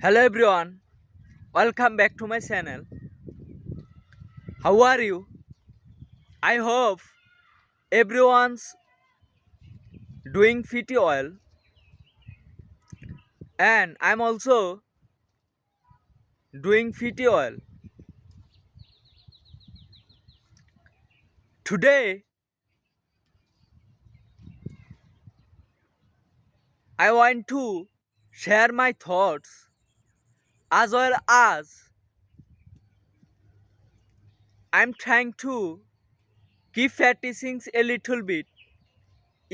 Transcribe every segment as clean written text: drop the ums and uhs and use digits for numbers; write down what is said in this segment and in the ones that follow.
Hello everyone, welcome back to my channel. How are you? I hope everyone's doing pretty well, and I'm also doing pretty well. Today I want to share my thoughts as well as I'm trying to keep practicing a little bit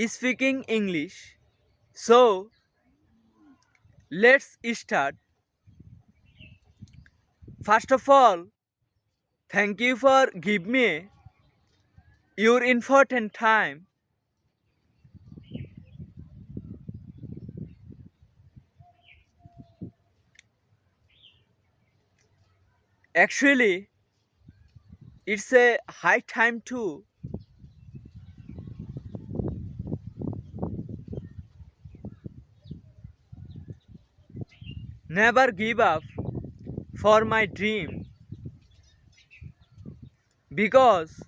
speaking English. So let's start. First of all, thank you for giving me your important time. Actually, it's a high time to never give up for my dream because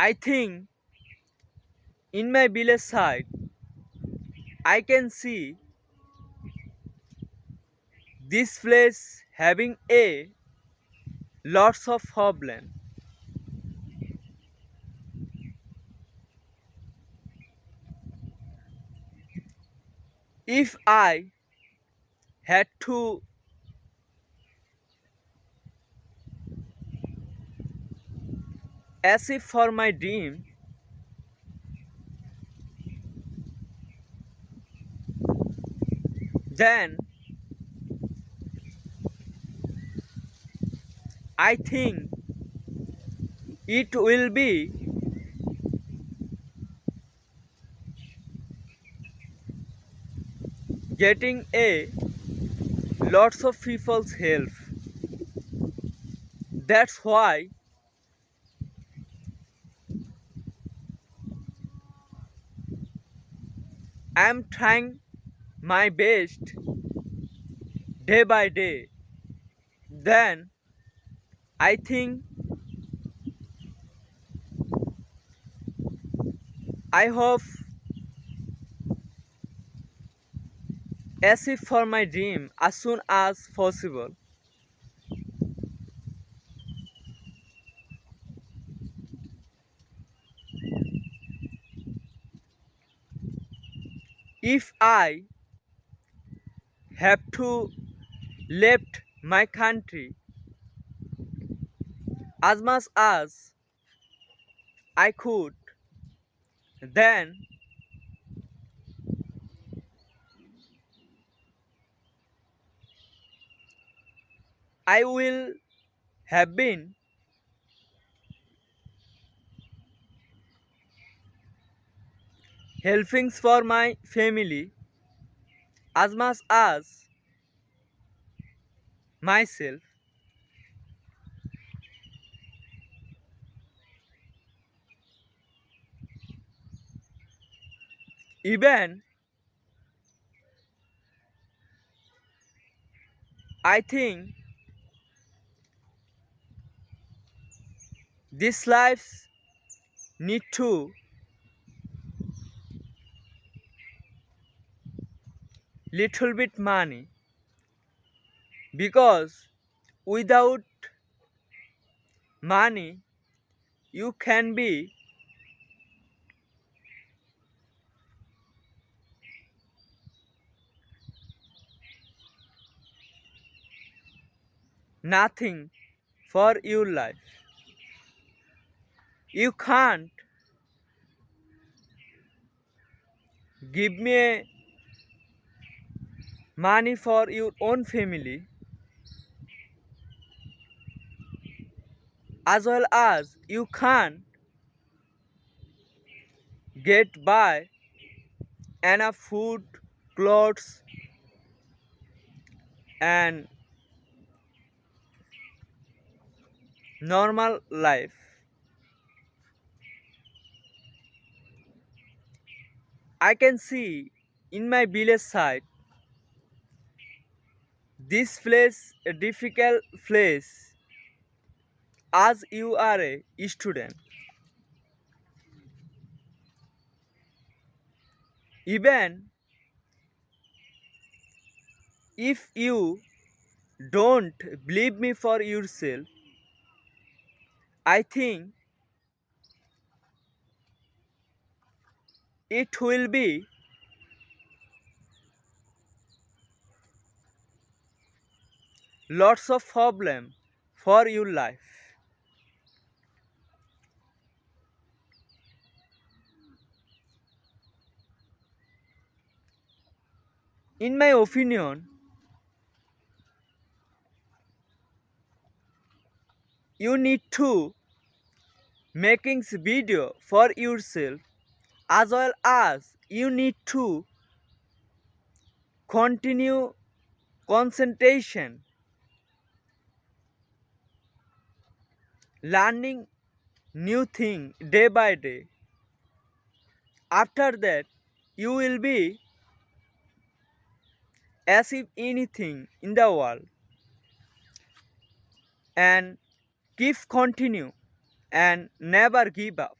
I think in my village side I can see this place having a lots of problem. If I had to achieve for my dream, then I think it will be getting a lots of people's help. That's why I'm trying my best day by day. Then I think I hope achieve for my dream as soon as possible. If I have to left my country as much as I could, then I will have been helping for my family as much as myself. Even I think this life need to little bit money because without money you can be nothing for your life. You can't give me money for your own family as well as you can't get by enough food, clothes and normal life. I can see in my village side this place a difficult place as you are a student. Even if you don't believe me for yourself, I think it will be lots of problem for your life. In my opinion, you need to making video for yourself, as well as you need to continue concentration learning new thing day by day. After that, you will be as if anything in the world, and keep continue and never give up.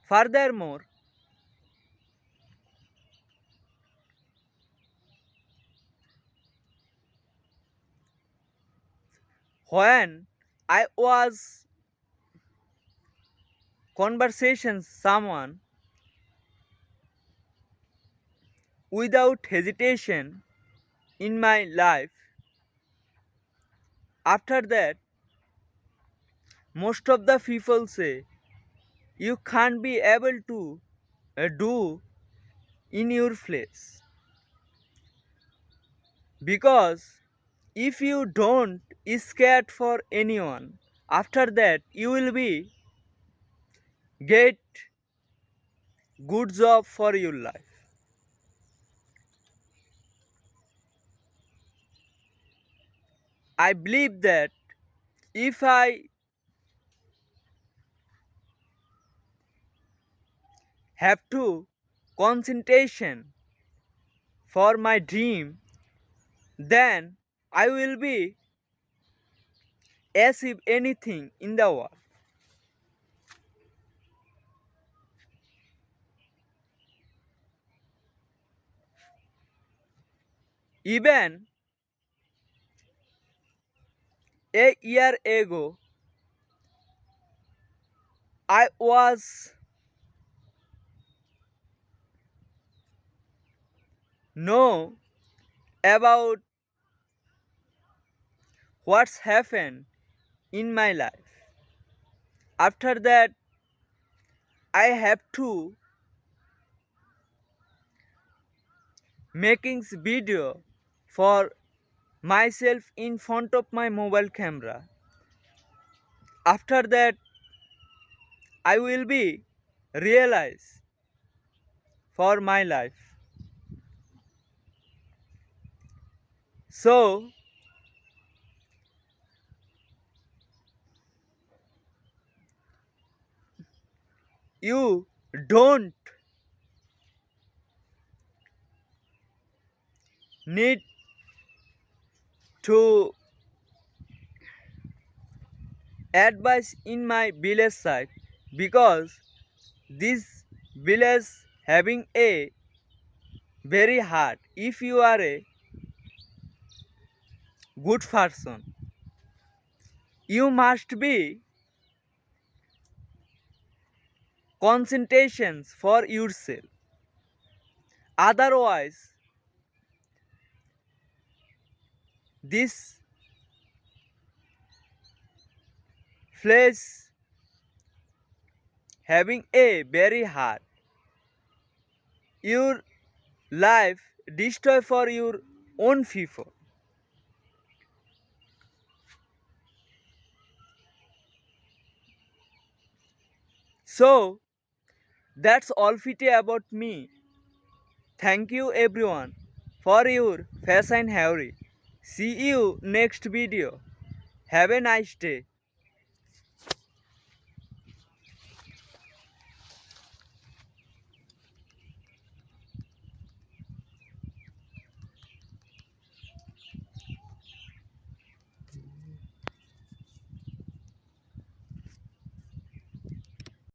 Furthermore, when I was conversation someone without hesitation in my life, after that most of the people say you can't be able to do in your place, because if you don't scared for anyone, after that you will be get good job for your life. I believe that if I have to concentration for my dream, then I will be achieve anything in the world. Even a year ago, I was know about what's happened in my life. After that, I have to making video for myself in front of my mobile camera. After that, I will be realize for my life. So you don't need to advise in my village side, because this village having a very hard. If you are a good person, you must be concentrations for yourself. Otherwise, this place having a very hard. Your life destroy for your own people. So that's all fitty about me. Thank you everyone for your patience and hurry. See you next video. Have a nice day.